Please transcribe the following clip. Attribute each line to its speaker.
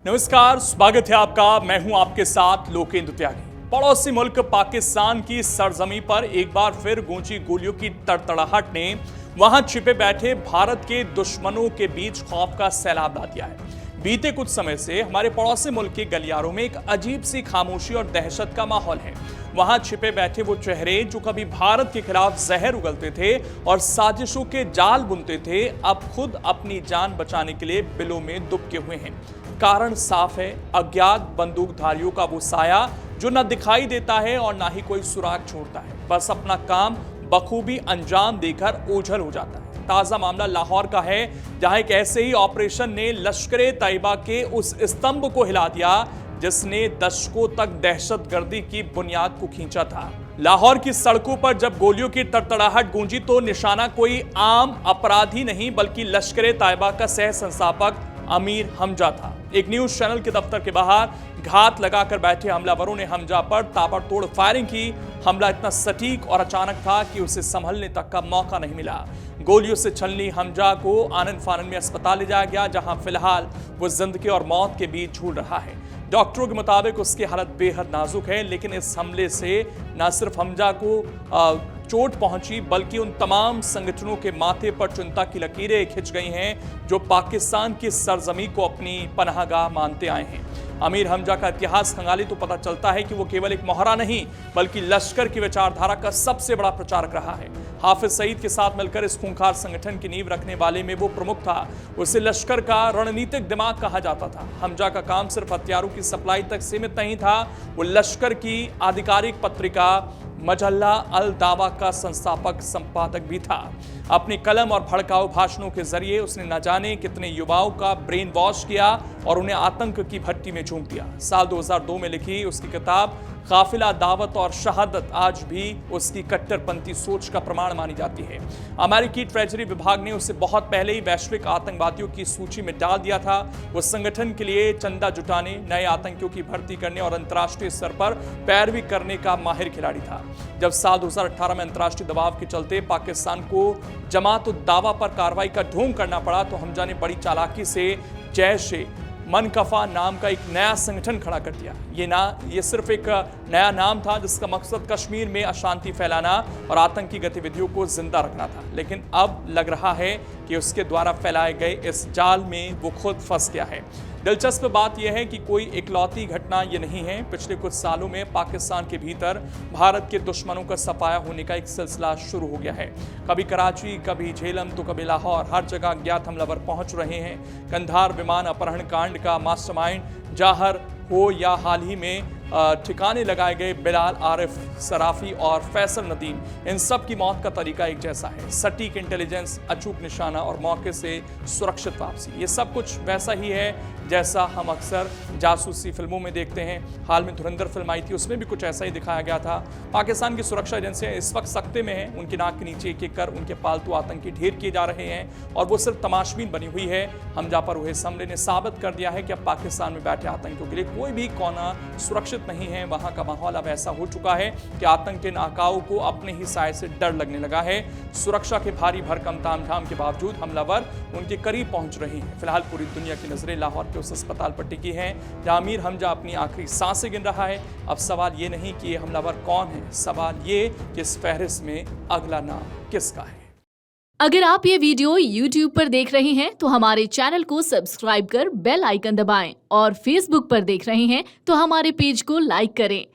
Speaker 1: नमस्कार, स्वागत है आपका। मैं हूं आपके साथ लोकेंद्र त्यागी। पड़ोसी मुल्क पाकिस्तान की सरजमी पर एक बार फिर गूंजी गोलियों की तड़तड़ाहट ने वहां छिपे बैठे भारत के दुश्मनों के बीच खौफ का सैलाब ला दिया है। बीते कुछ समय से हमारे पड़ोसी मुल्क के गलियारों में एक अजीब सी खामोशी और दहशत का माहौल है। वहां छिपे बैठे वो चेहरे जो कभी भारत के खिलाफ जहर उगलते थे और साजिशों के जाल बुनते थे, अब खुद अपनी जान बचाने के लिए बिलों में दुबके हुए हैं। कारण साफ है, अज्ञात बंदूकधारियों का वो साया जो न दिखाई देता है और ना ही कोई सुराग छोड़ता है, बस अपना काम बखूबी अंजाम देकर ओझल हो जाता है। ताजा मामला लाहौर का है, जहां एक ऐसे ही ऑपरेशन ने लश्करे तैयबा के उस स्तंभ को हिला दिया जिसने दशकों तक दहशतगर्दी की बुनियाद को खींचा था। लाहौर की सड़कों पर जब गोलियों की तड़तड़ाहट गूंजी तो निशाना कोई आम अपराधी नहीं बल्कि लश्करे तैयबा का सह संस्थापक अमीर हमजा था। एक न्यूज चैनल के दफ्तर के बाहर घात लगाकर बैठे हमलावरों ने हमजा पर ताबड़तोड़ फायरिंग की। हमला इतना सटीक और अचानक था कि उसे संभलने तक का मौका नहीं मिला। गोलियों से छलनी हमजा को आनन फानन में अस्पताल ले जाया गया, जहां फिलहाल वो जिंदगी और मौत के बीच झूल रहा है। डॉक्टरों के मुताबिक उसकी हालत बेहद नाजुक है, लेकिन इस हमले से न सिर्फ हमजा को चोट पहुंची बल्कि उन तमाम संगठनों के माथे पर चिंता की लकीरें खिंच गई हैं जो पाकिस्तान की सरजमी को अपनी पनाहगाह मानते आए हैं। अमीर हमजा का इतिहास खंगाली तो पता चलता है कि वो केवल एक मोहरा नहीं बल्कि लश्कर की विचारधारा का सबसे बड़ा प्रचारक रहा है। हाफिज सईद के साथ मिलकर इस खूंखार संगठन की नींव रखने वाले में वो प्रमुख था। उसे लश्कर का रणनीतिक दिमाग कहा जाता था। हमजा का काम सिर्फ हथियारों की सप्लाई तक सीमित नहीं था, वो लश्कर की आधिकारिक पत्रिका मजल्ला अल दावा का संस्थापक संपादक भी था। अपनी कलम और भड़काऊ भाषणों के जरिए उसने न जाने कितने युवाओं का ब्रेन वॉश किया और उन्हें आतंक की भट्टी में झोंक दिया। साल 2002 में लिखी उसकी किताब काफिला दावत और शहादत आज भी उसकी कट्टरपंथी सोच का प्रमाण मानी जाती है। अमेरिकी ट्रेजरी विभाग ने उसे बहुत पहले ही वैश्विक आतंकवादियों की सूची में डाल दिया था। वो संगठन के लिए चंदा जुटाने, नए आतंकियों की भर्ती करने और अंतर्राष्ट्रीय स्तर पर पैरवी करने का माहिर खिलाड़ी था। जब साल 2018 में अंतर्राष्ट्रीय दबाव के चलते पाकिस्तान को जमात उद दावा पर कार्रवाई का ढोंग करना पड़ा तो हमजा ने बड़ी चालाकी से जैश मनकफा नाम का एक नया संगठन खड़ा कर दिया। ये सिर्फ एक नया नाम था जिसका मकसद कश्मीर में अशांति फैलाना और आतंकी गतिविधियों को जिंदा रखना था, लेकिन अब लग रहा है कि उसके द्वारा फैलाए गए इस जाल में वो खुद फंस गया है। दिलचस्प बात यह है कि कोई इकलौती घटना ये नहीं है। पिछले कुछ सालों में पाकिस्तान के भीतर भारत के दुश्मनों का सफाया होने का एक सिलसिला शुरू हो गया है। कभी कराची, कभी झेलम तो कभी लाहौर, हर जगह अज्ञात हमलावर पहुंच रहे हैं। कंधार विमान अपहरण कांड का मास्टरमाइंड जाहर हो या हाल ही में ठिकाने लगाए गए बिलाल आरिफ सराफी और फैसल नदीम, इन सब की मौत का तरीका एक जैसा है। सटीक इंटेलिजेंस, अचूक निशाना और मौके से सुरक्षित वापसी, ये सब कुछ वैसा ही है जैसा हम अक्सर जासूसी फिल्मों में देखते हैं। हाल में धुरंधर फिल्म आई थी, उसमें भी कुछ ऐसा ही दिखाया गया था। पाकिस्तान की सुरक्षा एजेंसियां इस वक्त सख्ते में हैं। उनकी नाक के नीचे एक एक कर उनके पालतू आतंकी ढेर किए जा रहे हैं और वो सिर्फ तमाशबीन बनी हुई है। हमजा पर हुए हमले ने साबित कर दिया है कि अब पाकिस्तान में बैठे आतंकियों के लिए कोई भी कोना सुरक्षित नहीं है। वहां का माहौल अब ऐसा हो चुका है कि आतंक के नाकाओं को अपने ही साए से डर लगने लगा है। सुरक्षा के भारी भरकम तामझाम के बावजूद हमलावर उनके करीब पहुंच रहे हैं। फिलहाल पूरी दुनिया की नजरें लाहौर के उस अस्पताल पर टिकी हैं जहां अमीर हमजा अपनी आखिरी सांसें गिन रहा है। अब सवाल ये नहीं कि ये हमलावर कौन है, सवाल ये कि इस फहरिस्त में अगला नाम किसका है।
Speaker 2: अगर आप ये वीडियो YouTube पर देख रहे हैं तो हमारे चैनल को सब्सक्राइब कर बेल आइकन दबाएं और Facebook पर देख रहे हैं तो हमारे पेज को लाइक करें।